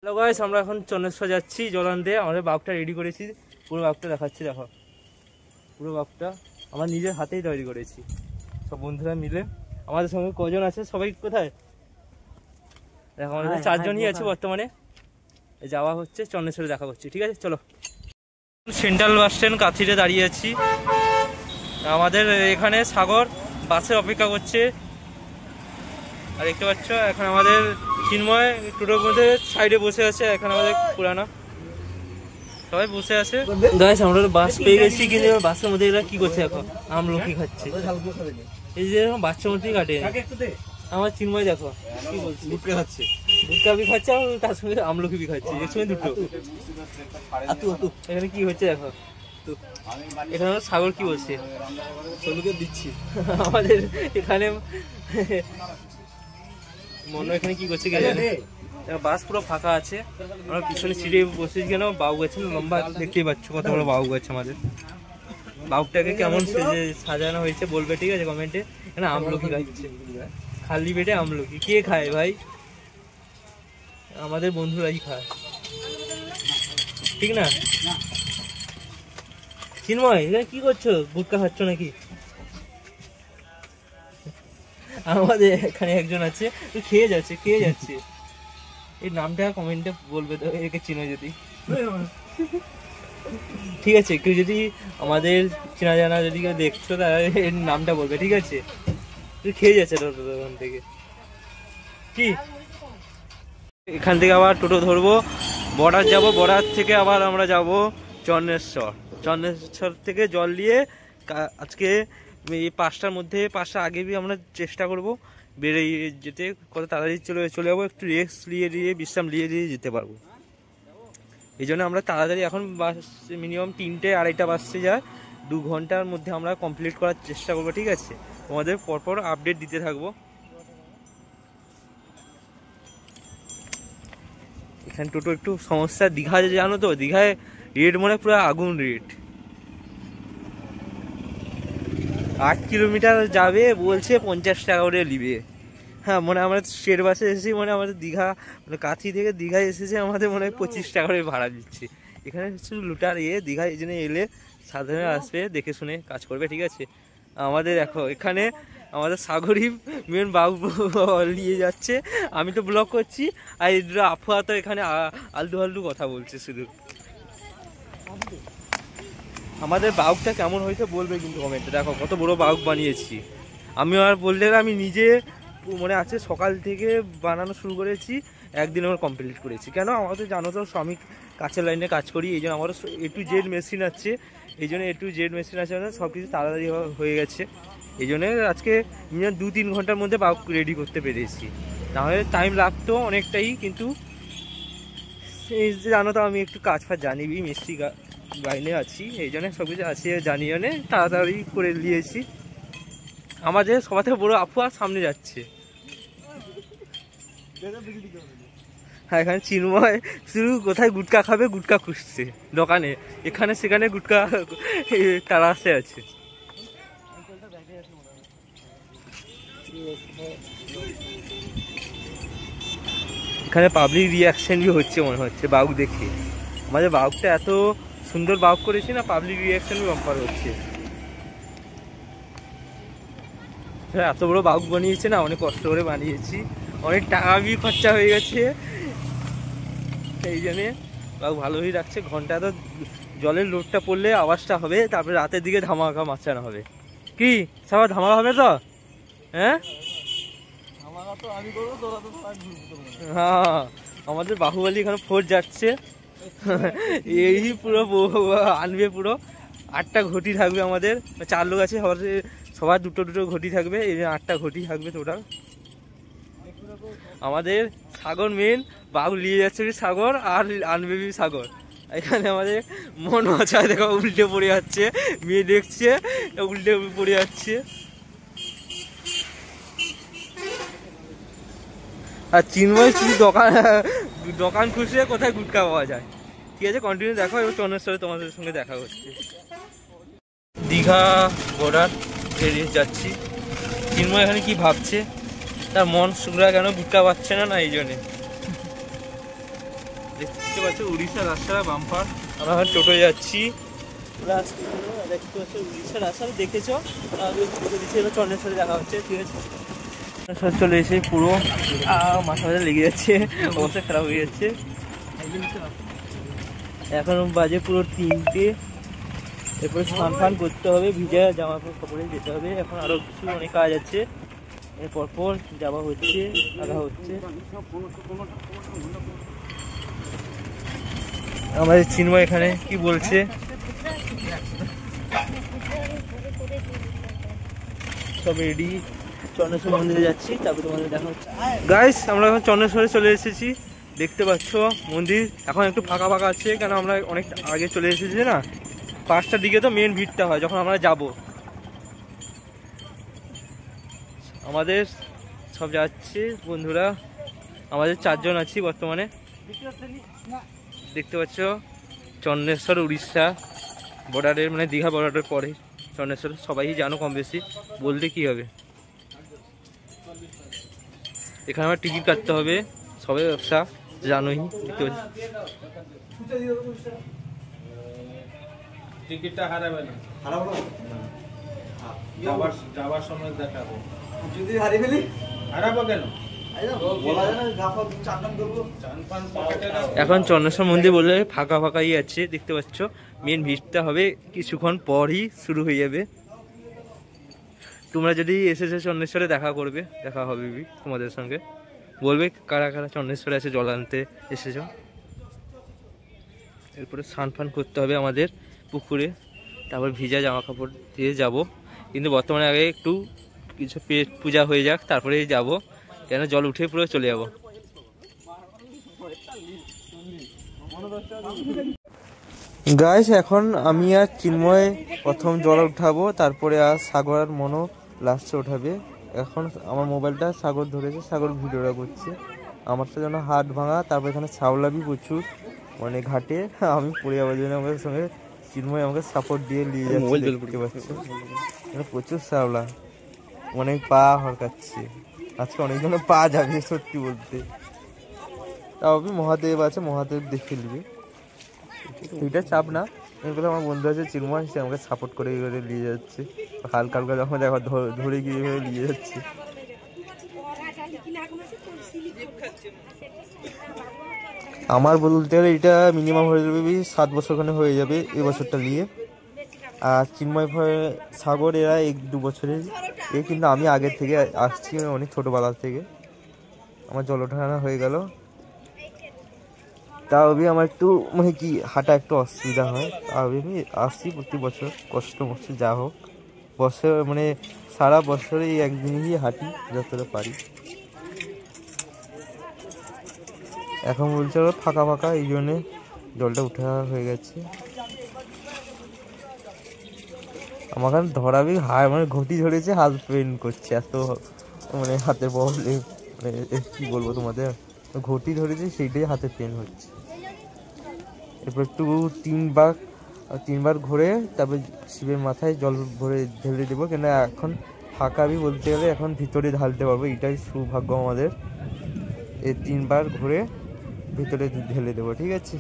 Hello guys, আমরা এখন চন্দ্রেশ্বর যাচ্ছি জল আনতে। আমাদের বাঘটা রেডি করেছি, পুরো বাঘটা দেখাচ্ছি। দেখো, পুরো বাঘটা আমার নিজের হাতেই তৈরি করেছি, সব বন্ধুরা মিলে। আমাদের সঙ্গে কজন আছে, সবাই কোথায়? দেখো, আমাদের 4 জনই আছে বর্তমানে। যাওয়া হচ্ছে চন্দ্রেশ্বরে, দেখা করছি। ঠিক আছে, চলো। সেন্ট্রাল বাস স্ট্যান্ড কাছিতে দাঁড়িয়ে আছি। আমাদের এখানে সাগর বাসে অপেক্ষা করছে। আর দেখতে পাচ্ছ এখন আমাদের চিন্ময় টোটোর মধ্যে সাইডে বসে আছে। এখন আমাদের পুরানো সবাই বসে আছে। গাইস, আমরা বাস পেয়ে গেছি, কিন্তু বাসের মধ্যে এরা কি করছে? এখন আমলকি খাচ্ছে। এই যে বাচ্চা মধ্যেই কাটে আমার চিন্ময়, দেখো কি বলছে, গুটকা খাচ্ছে। গুটকা বি খাচ্ছে, আর তার সঙ্গে আমলকি বি খাচ্ছে, একসঙ্গে দুটো। এখানে কি হচ্ছে দেখো, এখানে সাগর কি বলছে, সবুকে দিচ্ছি। আমাদের এখানে মনে এখানে কি করছে, বাস পুরো ফাঁকা আছে। আমরা পিছনে সিটে বসেছি কেন, বাবু গাছ লম্বা, দেখতেই পাচ্ছ কত বড় বাবু গাছ আমাদের। বাবুটাকে কেমন সাজানো হয়েছে বলবে, ঠিক আছে, কমেন্টে। এখানে আমলকি খাচ্ছে, খালি পেটে আমলকি। কে খায় ভাই? আমাদের বন্ধুরাই খায়, ঠিক না? চিন্ময়, এখানে কি করছো? গুটকা খাচ্ছ নাকি? আমাদের এখানে একজন আছে, খেয়ে যাচ্ছে। এই নামটা কমেন্টে বলবে তো, একে চিনো যদি। ঠিক আছে, কেউ যদি আমাদের চেনা জানা যদি কেউ দেখছো, তাহলে এর নামটা বলবে, ঠিক আছে? তুই খেয়ে যাচ্ছে ওখান থেকে। কি এখান থেকে আবার টোটো ধরবো, বর্ডার যাব। বর্ডার থেকে আবার আমরা যাব চন্দ্রেশ্বর থেকে জল নিয়ে আজকে এই 5টার মধ্যে, 5টা আগে আমরা চেষ্টা করব বেরিয়ে যেতে। কত তাড়াতাড়ি চলে যাবো, একটু রেস্ট নিয়ে বিশ্রাম নিয়ে যেতে পারবো। এই জন্য আমরা তাড়াতাড়ি এখন বাস মিনিমাম 3টে 2:30 বাজতে যায়, 2 ঘন্টার মধ্যে আমরা কমপ্লিট করার চেষ্টা করবো, ঠিক আছে? তোমাদের পরপর আপডেট দিতে থাকবো। এখানে টোটো একটু সমস্যা। দীঘা জানো তো, দীঘায় রেট মনে পুরো আগুন রেট। 8 কিলোমিটার যাবে বলছে 50 টাকা করে নিবে। হ্যাঁ, মনে আমরা স্টেট বাসে এসেছি, মানে আমাদের দীঘা মানে কাছি থেকে দীঘায় এসেছে, আমাদের মনে হয় 25 টাকা করে ভাড়া দিচ্ছে। এখানে শুধু লুটার দীঘায়, এই জন্য এলে সাধারণ আসবে, দেখে শুনে কাজ করবে, ঠিক আছে? আমাদের দেখো এখানে আমাদের সাগরই মেন বাবু নিয়ে যাচ্ছে, আমি তো ব্লগ করছি, আর এই দুটো আফুয়া তো এখানে আলটু কথা বলছে শুধু। আমাদের বাউকটা কেমন হয়েছে বলবে কিন্তু কমেন্টে। দেখো কত বড় বাউক বানিয়েছি আমি। আর বললে আমি নিজে মনে আছে, সকাল থেকে বানানো শুরু করেছি, একদিন আমার কমপ্লিট করেছি। কেন, আমাদের জানো তো, আমি কাছের লাইনে কাজ করি, এই জন্য আমার A to Z মেশিন আছে। এই জন্য A to Z মেশিন আছে, সব কিছু তাড়াতাড়ি হয়ে গেছে। এই জন্য আজকে মিনিমাম 2-3 ঘন্টার মধ্যে বাউক রেডি করতে পেরেছি। নাহলে টাইম লাগতো অনেকটাই, কিন্তু এই যে জানো তো, আমি একটু কাজ ফাজ জানি, মিস্ত্রি লাইনে আছি, এই জন্য সব কিছু আছে জানি, জন্য তাড়াতাড়ি করে নিয়েছি। আমাদের সবার থেকে বড় আফুয়া সামনে যাচ্ছে। হ্যাঁ, এখানে চিন্ময় শুধু কোথায় গুটকা খাবে, গুটকা খুঁজছে দোকানে, এখানে সেখানে গুটকা তাড়াশে আছে। এখানে পাবলিক রিয়াকশনই হচ্ছে মনে হচ্ছে বাউক দেখে। আমাদের বাউকটা এত সুন্দর বাউক করেছি না, পাবলিক রিয়াকশনই বাম্পার হচ্ছে। এত বড় বাউক বানিয়েছে না, অনেক কষ্ট করে বানিয়েছি, অনেক টাকা খরচা হয়ে গেছে। এই জন্যে বাউক ভালোই রাখছে। ঘন্টা তো জলের লোডটা পড়লে আওয়াজটা হবে, তারপরে রাতের দিকে ধামাকা মাচানো হবে। কি সবার ধামাকা হবে তো? হ্যাঁ, হ্যাঁ, আমাদের বাহুবলী এখানে 4 যাচ্ছে। এই পুরো আনবে, পুরো 8টা ঘটি থাকবে আমাদের। 4 লোক আছে, সবার দুটো ঘটি থাকবে, এই 8টা ঘটি থাকবে টোটাল। আমাদের সাগর মেন, বাবু নিয়ে যাচ্ছে সাগর, আর আনবে সাগর। এখানে আমাদের মন মাছায় দেখো, উল্টে পড়ে যাচ্ছে, মেয়ে দেখছে উল্টে পড়ে যাচ্ছে। আর চিন্ময় শুধু দোকান খুঁজছে কোথায় গুটকা পাওয়া যায়। ঠিক আছে, কন্টিনিউ দেখো। এবার চন্দ্রেশ্বরে তোমাদের সঙ্গে দেখা হচ্ছে। দীঘা বর্ডার পেরিয়ে যাচ্ছি। চিন্ময় এখানে কি ভাবছে, তার মন শুকরা কেন, গুটকা পাচ্ছে না, এই জন্যে। দেখতে পাচ্ছ উড়িষ্যার রাস্তা বাম্পার। আমরা এখন টোটোয় যাচ্ছি, দেখতে পাচ্ছ উড়িষ্যার রাস্তা দেখেছো, চন্দ্রেশ্বরে দেখা হচ্ছে। ঠিক আছে, চলে এসে পুরো মাথা মাথা লেগে যাচ্ছে, অবস্থা খারাপ হয়ে যাচ্ছে। এখন বাজে পুরো 3টে। এরপরে স্নান ফান করতে হবে, ভিজা জামা কাপড়ে যেতে হবে। এখন আরো কিছু অনেক কাজ আছে, এরপর পর যাওয়া হচ্ছে, আগা হচ্ছে। আমাদের চিন্ময় এখানে কি বলছে, সব রেডি, চন্দ্রেশ্বর মন্দিরে যাচ্ছি, তারপরে তোমাদের দেখা হচ্ছে। গাইস আমরা এখন চন্দ্রেশ্বরে চলে এসেছি, দেখতে পাচ্ছ মন্দির এখন একটু ফাঁকা ফাঁকা আছে, কেন আমরা অনেক আগে চলে এসেছি না, 5টার দিকে তো মেন ভিড়টা হয় যখন আমরা যাব। আমাদের সব যাচ্ছে বন্ধুরা, আমাদের 4 জন আছি বর্তমানে। দেখতে পাচ্ছ চন্দ্রেশ্বর উড়িষ্যা বর্ডারের, মানে দীঘা বর্ডারের পরে চন্দ্রেশ্বর, সবাই জানো কম বেশি, বলতে কি হবে। এখানে আমার টিকিট কাটতে হবে, সবাই ব্যবসা জানোই, দেখতে পাচ্ছি। টিকিটটা হারাবে না, যাবার সময় দেখাবো। যদি হারিয়ে ফেলি, হারাবো কেন? এখন চন্দ্রেশ্বর মন্দির বললে ফাঁকা ফাঁকাই আছে, দেখতে পাচ্ছ। মেন ভিড়টা হবে কিছুক্ষণ পরই শুরু হয়ে যাবে। তোমরা যদি এসেছো চন্দ্রেশ্বরে দেখা করবে, দেখা হবে তোমাদের সঙ্গে, বলবে কারা কারা চন্দ্রেশ্বরে আছে, জল আনতে এসেছো। এরপরে স্নান ফান করতে হবে আমাদের পুকুরে, তারপর ভিজা জামা কাপড় দিয়ে যাব। কিন্তু বর্তমানে আগে একটু কিছু পেট পূজা হয়ে যাক, তারপরেই যাব, কেন জল উঠে পুরো চলে যাব। গাইস এখন আমি আর চিন্ময় প্রথম জল উঠাবো, তারপরে আর সাগর আর মনো লাস্টে উঠাবে। এখন আমার মোবাইলটা সাগর ধরেছে, সাগর ভিডিওটা করছে। আমার তো যেন হাত ভাঙা, তারপর এখানে ছাওলাবি প্রচুর, মানে ঘাটে আমি পড়ে যাওয়ার জন্য আমাদের সঙ্গে চিন্ময় আমাকে সাপোর্ট দিয়ে নিয়ে যাচ্ছে, দেখতে পাচ্ছি প্রচুর শ্যাওলা, অনেক পা হরকাচ্ছে। আজকে অনেকজনের পা যাবে সত্যি বলতে। তাও মহাদেব আছে, মহাদেব দেখে নিবে, এটা চাপ না। এগুলো আমার বন্ধু আছে চিন্ময়, সে আমাকে সাপোর্ট করে নিয়ে যাচ্ছে, হালকা হালকা যখন দেখো ধরে গিয়ে নিয়ে যাচ্ছে। আমার বলতে গেলে এটা মিনিমাম হয়ে যাবে 7 বছরখানে হয়ে যাবে এই বছরটা নিয়ে। আর চিন্ময় সাগর এরা 1-2 বছরের, কিন্তু আমি আগের থেকে আসছি, অনেক ছোটোবেলা থেকে আমার জল ওঠানো হয়ে গেল। তাও আমার একটু মানে কি হাঁটা একটু অসুবিধা হয়, আমি আসছি প্রতি বছর, কষ্ট মষ্ট যা হোক, বছর মানে সারা বছরে এই একদিনই হাঁটি যতটা পারি। এখন বলছে ফাঁকা ফাঁকা, এই জন্যে জলটা উঠা হয়ে গেছে। আমার কাছে ধরাবি হায়, মানে ঘটি ধরেছে, হাত পেন করছে, এত মানে হাতের প্রবলেম, মানে কি বলবো তোমাদের, ঘটি ধরেছে সেইটাই হাতে পেন হচ্ছে। এরপর একটু 3বার ঘুরে তারপর শিবের মাথায় জল ভরে ঢেলে দেবো, কেন এখন ফাঁকা আমি বলতে গেলে এখন ভিতরে ঢালতে পারবো, এটাই সৌভাগ্য আমাদের। এই 3বার ঘুরে ভিতরে ঢেলে দেবো, ঠিক আছে।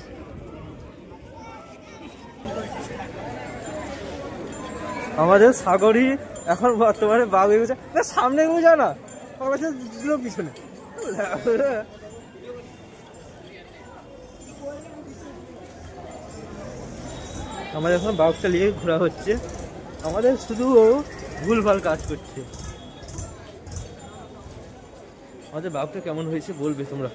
আমাদের সাগরই এখন বর্তমানে বাঘ হয়ে গেছে, সামনে গেছে না, পিছনে। আমাদের এখন বাঘটা নিয়ে ঘোরা হচ্ছে, আমাদের শুধু ভুলভাল কাজ করছে। আমাদের বাঘটা কেমন হয়েছে বলবে তোমরা।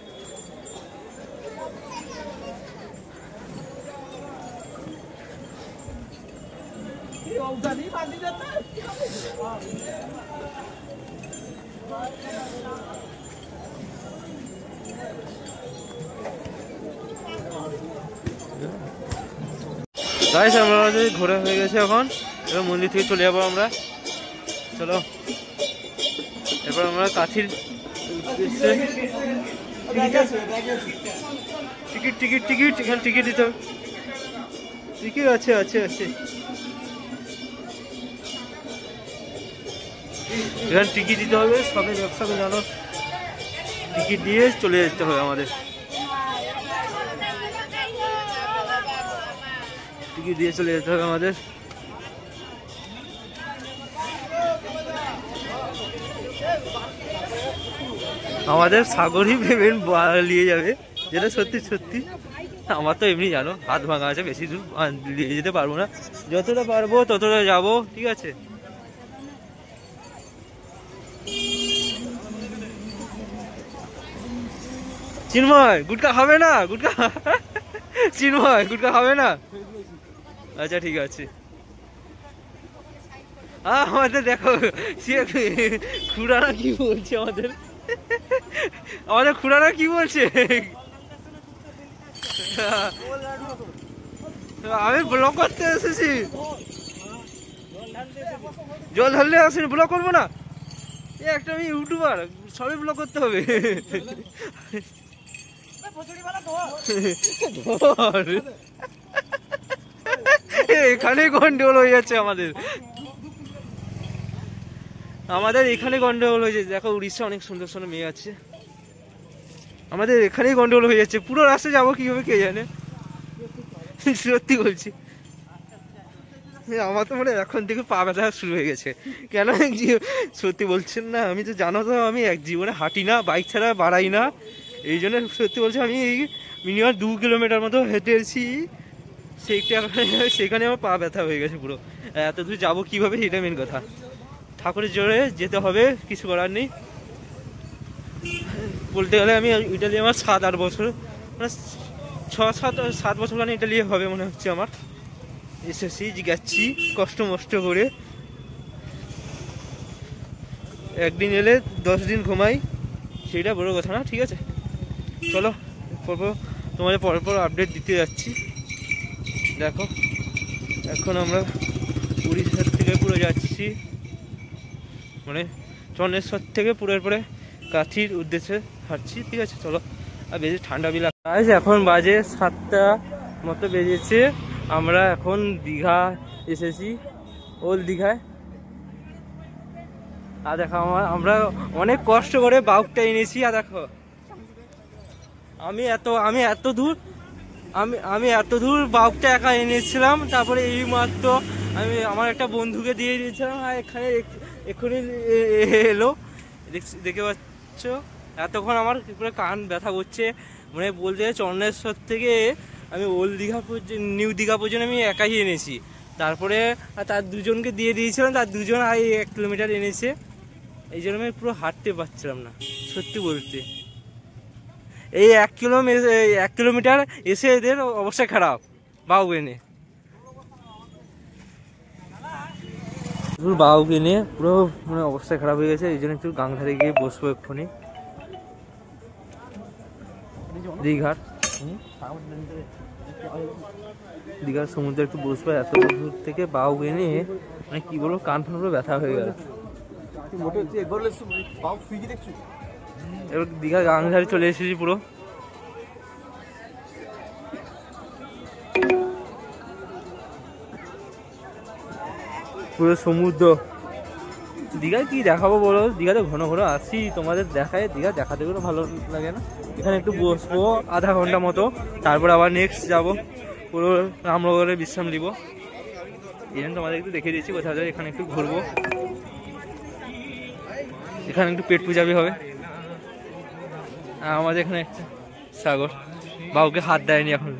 গাইস আমাদের ঘোরা হয়ে গেছে, এখন এবার মন্দির থেকে চলে যাবো আমরা, চলো। এরপর আমরা কাঠির টিকিট টিকিট টিকিট এখানে টিকিট দিতে হবে, টিকিট আছে আছে আছে, এখানে টিকিট দিতে হবে, সবাই ব্যবসাকে জানো, টিকিট দিয়ে চলে যেতে হবে আমাদের। টিকিট দিয়ে চলে যেতে হবে আমাদের। আমাদের সাগরই পেমেন্ট নিয়ে যাবে, যেটা সত্যি সত্যি। আমার তো এমনি জানো হাত ভাঙা আছে, বেশি দূর নিয়ে যেতে পারবো না, যতটা পারবো ততটা যাবো, ঠিক আছে। চিন্ময় গুটকা খাবে না? গুটকা চিন্ময় গুটকা খাবে না? আচ্ছা ঠিক আছে। আমাদের দেখো খুড়ারা কি বলছে, আমাদের খুড়ারা কি বলছে। আমি ব্লগ করতে এসেছি, জল ঢাললে আসেনি, ব্লগ করবো না। একটা আমি ইউটিউবার, সবই ব্লগ করতে হবে। এখানে গন্ডগোল হয়ে যাচ্ছে আমাদের এখানে গন্ডগোল হয়ে যাচ্ছে। দেখো উড়িষ্যা অনেক সুন্দর সুন্দর মেয়ে আছে, আমাদের এখানেই গন্ডগোল হয়ে যাচ্ছে। পুরো রাস্তা যাবো কিভাবে কে জানে, সত্যি বলছি। আমার তো মনে এখন থেকে পা ব্যথা শুরু হয়ে গেছে। কেন সত্যি বলছেন না, আমি তো জানো তো আমি এক জীবনে হাঁটি না, বাইক ছাড়া বাড়াই না। এই জন্য সত্যি বলছি, আমি এই মিনিমাম 2 কিলোমিটার মতো হেঁটে এসেছি, সেখানে আমার পা ব্যথা হয়ে গেছে পুরো। এত দূর যাবো কিভাবে, এটা মেন কথা। ঠাকুরের জোরে যেতে হবে, কিছু করার নেই। বলতে গেলে আমি ইটালি আমার 7-8 বছর, মানে 6-7 বছর মানে ইটালি হবে মনে হচ্ছে আমার। এসেছি যাচ্ছি কষ্ট মষ্ট করে, একদিন এলে 10 দিন ঘুমাই, সেটা বড় কথা না, ঠিক আছে। চলো তোমাদের পর আপডেট দিতে যাচ্ছি। দেখো এখন আমরা উড়িষ্যার থেকে পুরো যাচ্ছি, মানে চন্দ্রেশ্বর থেকে পুরোর পরে কাঠির উদ্দেশ্যে হাঁটছি, ঠিক আছে। চলো, আর বেশি ঠান্ডা বিলা। এখন বাজে 7টা মতো বেজেছে, আমরা এখন দীঘা এসেছি, ওল্ড দীঘায়। আর দেখো আমরা অনেক কষ্ট করে বাইকটা এনেছি। আর দেখো আমি এত দূর বাইকটা একা এনেছিলাম, তারপরে এই মাত্র আমি আমার একটা বন্ধুকে দিয়ে দিয়েছিলাম, আর এখানে এক্ষুনি এলো, দেখতে পাচ্ছ। এতক্ষণ আমার পুরো কান ব্যথা করছে, মানে বলতে চন্দ্রেশ্বর থেকে আমি ওল্ড দীঘা পর্যন্ত, নিউ দীঘা পর্যন্ত আমি একাই এনেছি। তারপরে তার দুজনকে দিয়ে দিয়েছিলাম, তার দুজন 1 কিলোমিটার এনেছে। এই জন্য আমি পুরো হাঁটতে পারছিলাম না, সত্যি বলতে। এই 1 কিলোমিটার এসে এদের অবস্থা খারাপ, বাবু এনে পুরো মানে অবস্থা খারাপ হয়ে গেছে। এই জন্য একটু গাংধারে গিয়ে বসবো এক্ষুনি, দীঘার সমুদ্রে একটু বসবো। এত দূর থেকে বাউ এনে মানে কি বলবো, কান ফান পুরো ব্যথা হয়ে গেল। এবার দীঘা গাংধারে চলে এসেছি পুরো। সমুদ্র, দীঘায় কি দেখাবো বলো, দীঘাতে ঘন ঘন আসি, তোমাদের দেখায়, দীঘা দেখাতে কোনো ভালো লাগে না। এখানে একটু বসবো আধা ঘন্টা মতো, তারপর আবার নেক্সট যাবো পুরো রামনগরে বিশ্রাম নিব। এই জন্য তোমাদের একটু দেখে দিচ্ছি কোথাও যায়। এখানে একটু ঘুরবো, এখানে একটু পেট পূজাবি হবে। আমাদের এখানে একটা সাগর, বাবুকে হাত দেয়নি এখন।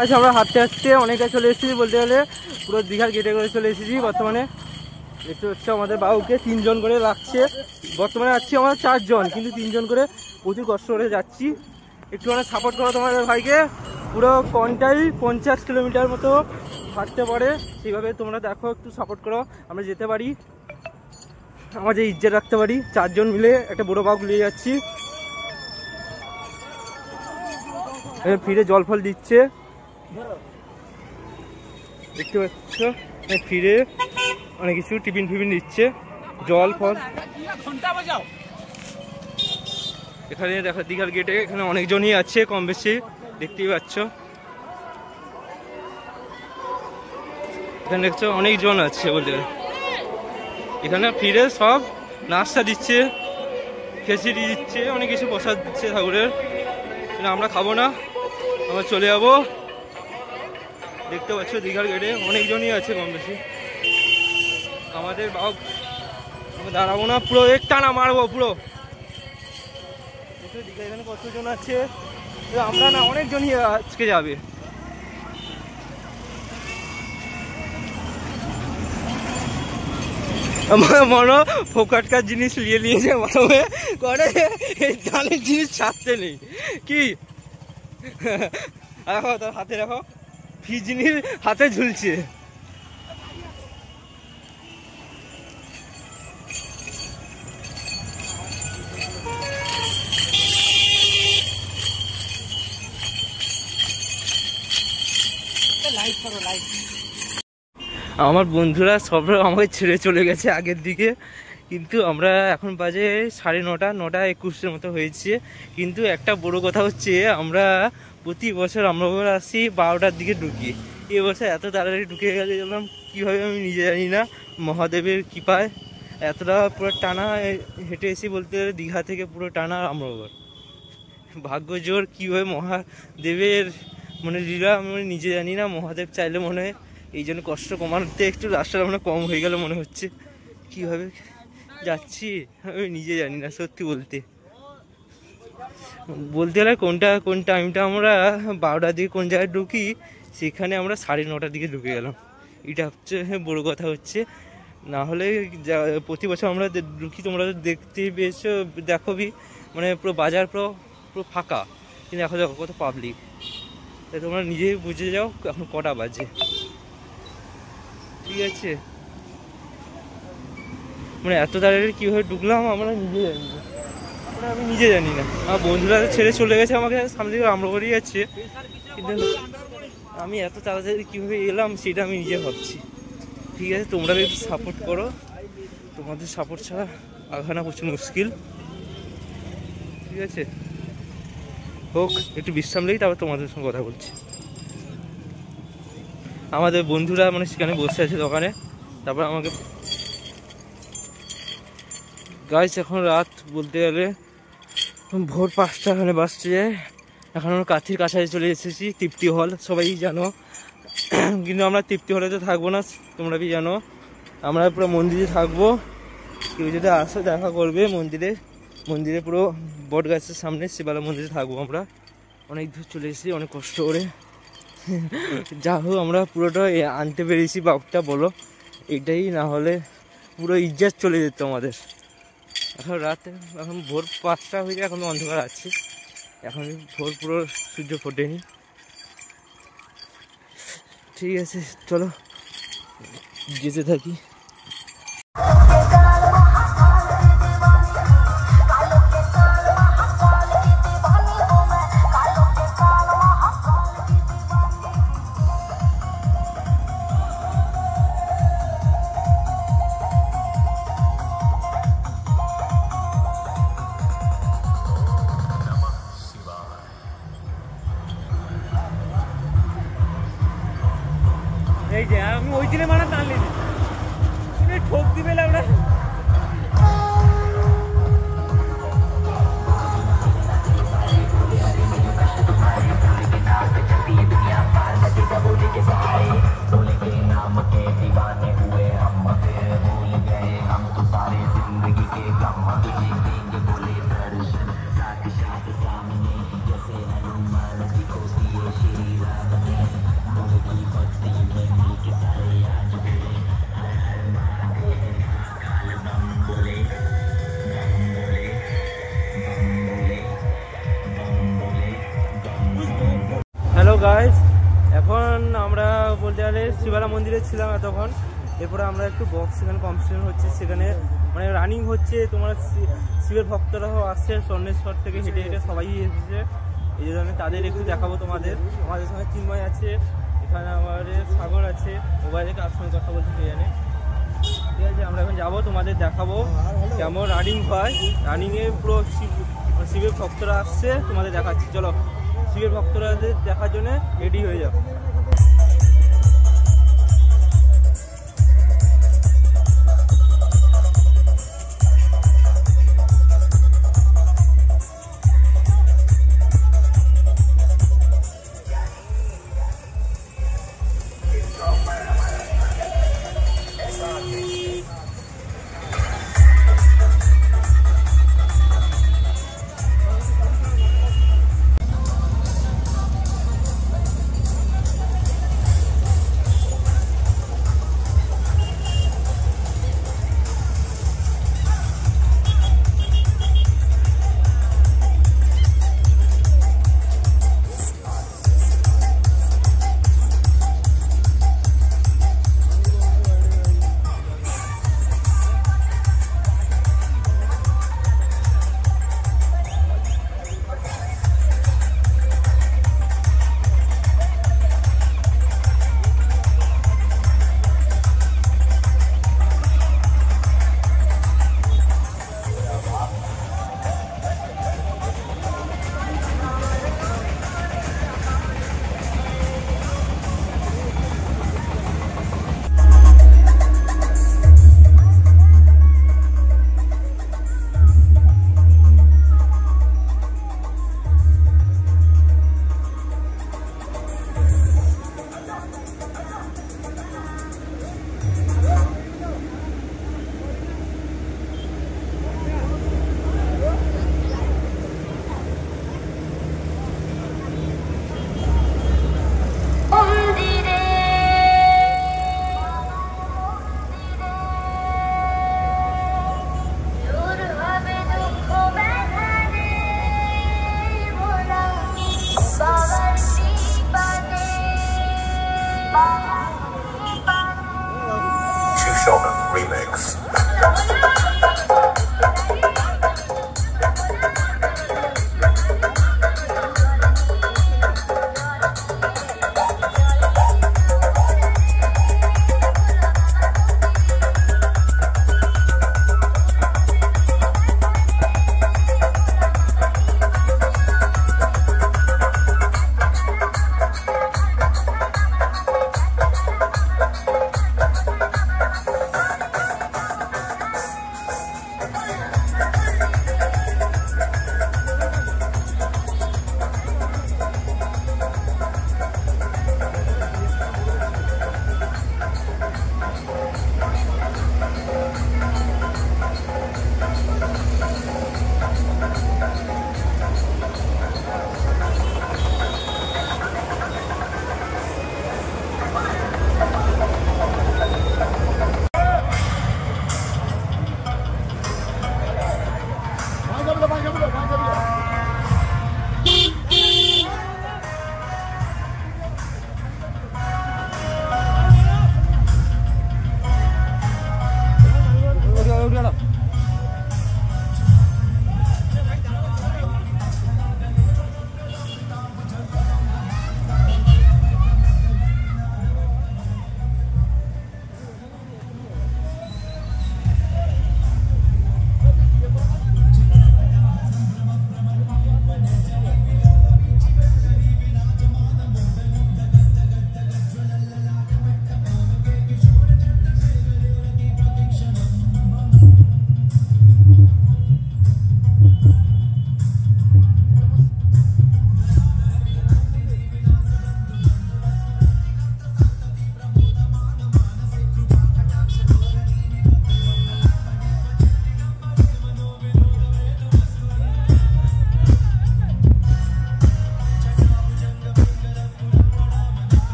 আজ আমরা হাঁটতে হাঁটতে অনেকটা চলে এসেছি, বলতে গেলে পুরো দীঘার গেটে করে চলে এসেছি। বর্তমানে দেখতে হচ্ছে আমাদের বাবুকে 3 জন করে লাগছে। বর্তমানে যাচ্ছি আমরা 4 জন, কিন্তু 3 জন করে প্রচুর কষ্ট করে যাচ্ছি। একটু মানে সাপোর্ট করো তোমাদের ভাইকে, পুরো কোনটাই 50 কিলোমিটার মতো হাঁটতে পারে, সেইভাবে তোমরা দেখো, একটু সাপোর্ট করো, আমরা যেতে পারি, আমরা যে ইজ্জত রাখতে পারি। 4 জন মিলে একটা বড় বাবু নিয়ে যাচ্ছি, ফিরে জল ফল দিচ্ছে দেখতে পাচ্ছ, ফিরে অনেক কিছু টিফিন ফিফিন দিচ্ছে, জল ফল। এখানে দেখো দীঘার গেটে এখানে অনেকজনই আছে কম বেশি, দেখতেই পাচ্ছ। এখানে দেখছো অনেকজন আছে বলতে গেলে। এখানে ফিরে সব নাস্তা দিচ্ছে, খিচুড়ি দিচ্ছে, অনেক কিছু প্রসাদ দিচ্ছে ঠাকুরের, আমরা খাবো না, আমরা চলে যাবো। দেখতে পাচ্ছ দীঘার গেটে অনেকজনই আছে কম বেশি। আমাদের বাপ দাঁড়াবো না, পুরো এক টানা মারবো পুরো। দীঘা এখানে কতজন আছে, আমরা না অনেকজনই আজকে যাবে। আমার মনে ফোকাটকার জিনিস নিয়ে নিয়েছে প্রথমে করে, এই ধানের জিনিস ছাড়তে নেই কি। রাখো তার হাতে, রাখো কি জিনিস হাতে ঝুলছে। আমার বন্ধুরা সব আমাকে ছেড়ে চলে গেছে আগের দিকে, কিন্তু আমরা এখন বাজে 9:30, 9:21 মতো হয়েছে। কিন্তু একটা বড় কথা হচ্ছে, আমরা প্রতি বছর আমরা আসি 12টার দিকে ঢুকি। এবছর এত তাড়াতাড়ি ঢুকে গেলাম কীভাবে আমি নিজে জানি না। মহাদেবের কৃপায় এতটা পুরো টানা হেঁটে এসি বলতে গেলে দীঘা থেকে পুরো টানা আমরগড়। ভাগ্য জোর কীভাবে মহাদেবের মানে লীলা আমি নিজে জানি না। মহাদেব চাইলে মনে হয় এই জন্য কষ্ট কমাতে একটু রাস্তাটা মনে কম হয়ে গেল মনে হচ্ছে। কীভাবে যাচ্ছি আমি নিজে জানি না সত্যি বলতে গেলে। কোন টাইমটা আমরা 12টার দিকে কোন জায়গায় ঢুকি, সেখানে আমরা 9:30টার দিকে ঢুকে গেলাম। এটা হচ্ছে বড় কথা হচ্ছে। না হলে প্রতি বছর আমরা ঢুকি, তোমরা দেখতে পেয়েছো, দেখোবি মানে পুরো বাজার পুরো ফাঁকা, কিন্তু এখন দেখো কত পাবলিক। তাই তোমরা নিজেই বুঝে যাও এখন কটা বাজে। ঠিক আছে, মানে এত তাড়াতাড়ি কীভাবে ঢুকলাম আমরা নিজে জানি না, মানে আমি নিজে জানি না। আমার বন্ধুরা ছেড়ে চলে গেছে আমাকে, সামনে দিকে আমরগড়ই যাচ্ছে, কিন্তু আমি এত তাড়াতাড়ি কীভাবে এলাম সেটা আমি নিজে ভাবছি। ঠিক আছে, তোমরা একটু সাপোর্ট করো, তোমাদের সাপোর্ট ছাড়া আগানো প্রচুর মুশকিল। ঠিক আছে, হোক একটু বিশ্রাম নেই, তারপর তোমাদের সঙ্গে কথা বলছি। আমাদের বন্ধুরা মানে সেখানে বসে আছে দোকানে। তারপর আমাকে গাইস এখন রাত বলতে গেলে ভোর 5টা এখানে বাসছে। এখন আমরা কাঠির কাছাকাছি চলে এসেছি, তৃপ্তি হল সবাই জানো। কিন্তু আমরা তৃপ্তি হলে তো থাকবো না, তোমরা কি জানো। আমরা পুরো মন্দিরে থাকবো, কেউ যদি আসে দেখা করবে মন্দিরে পুরো বট গাছের সামনে শিবালা মন্দিরে থাকবো। আমরা অনেক দূর চলে এসেছি, অনেক কষ্ট করে। যা হোক আমরা পুরোটা আনতে পেরেছি বাপটা, বলো এটাই, না হলে পুরো ইজ্জত চলে যেত আমাদের। এখন রাতে এখন ভোর 5টা হয়ে যায়, এখন অন্ধকার আছে, এখন ভোর পুরো সূর্য ফোটেনি। ঠিক আছে চলো যেতে থাকি। এই যে আমি ওই দিনে মানা টানলি ঠোক দিবে আমরা। হ্যালো গাইস, এখন আমরা বলতে গেলে শিবালা মন্দিরে ছিলাম এতক্ষণ। এরপরে আমরা একটু বক্স, সেখানে কম্পিটিশন হচ্ছে, সেখানে মানে রানিং হচ্ছে। তোমার শিবের ভক্তরাও আসছে স্বর্ণেশ্বর থেকে হেঁটে হেঁটে সবাই এসেছে। এই জন্য তাদের একটু দেখাবো তোমাদের। আমাদের সঙ্গে চিন্ময় আছে, এখানে আমাদের সাগর আছে, মোবাইলে কার সঙ্গে কথা বলতে কে জানে। ঠিক আছে, আমরা এখন যাবো, তোমাদের দেখাবো কেমন রানিং হয়। রানিংয়ে পুরো শিবের ভক্তরা আসছে, তোমাদের দেখাচ্ছি। চলো শিবের ভক্তরাদের দেখার জন্য রেডি হয়ে যাও।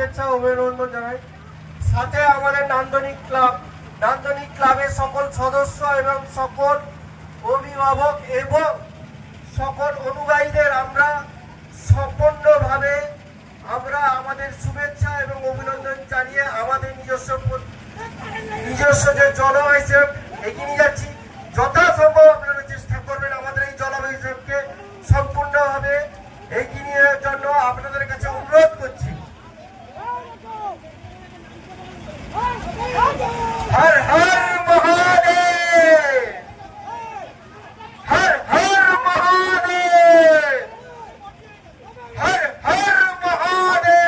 শুভেচ্ছা অভিনন্দন জানাই। সাথে আমাদের নান্দনিক ক্লাবের সকল সদস্য এবং সকল অভিভাবক এবং সকল অনুগামীদের আমরা সম্পূর্ণভাবে আমাদের শুভেচ্ছা এবং অভিনন্দন জানিয়ে আমাদের নিজস্ব যে জলবায়ু এগিয়ে নিয়ে যাচ্ছি। যথাসম্ভব আপনারা চেষ্টা করবেন আমাদের এই জলবায়ু হিসেবকে সম্পূর্ণভাবে এগিয়ে নেওয়ার জন্য আপনাদের কাছে অনুরোধ করছি। হর হর মহাদেব, হর হর মহাদেব, হর হর মহাদেব।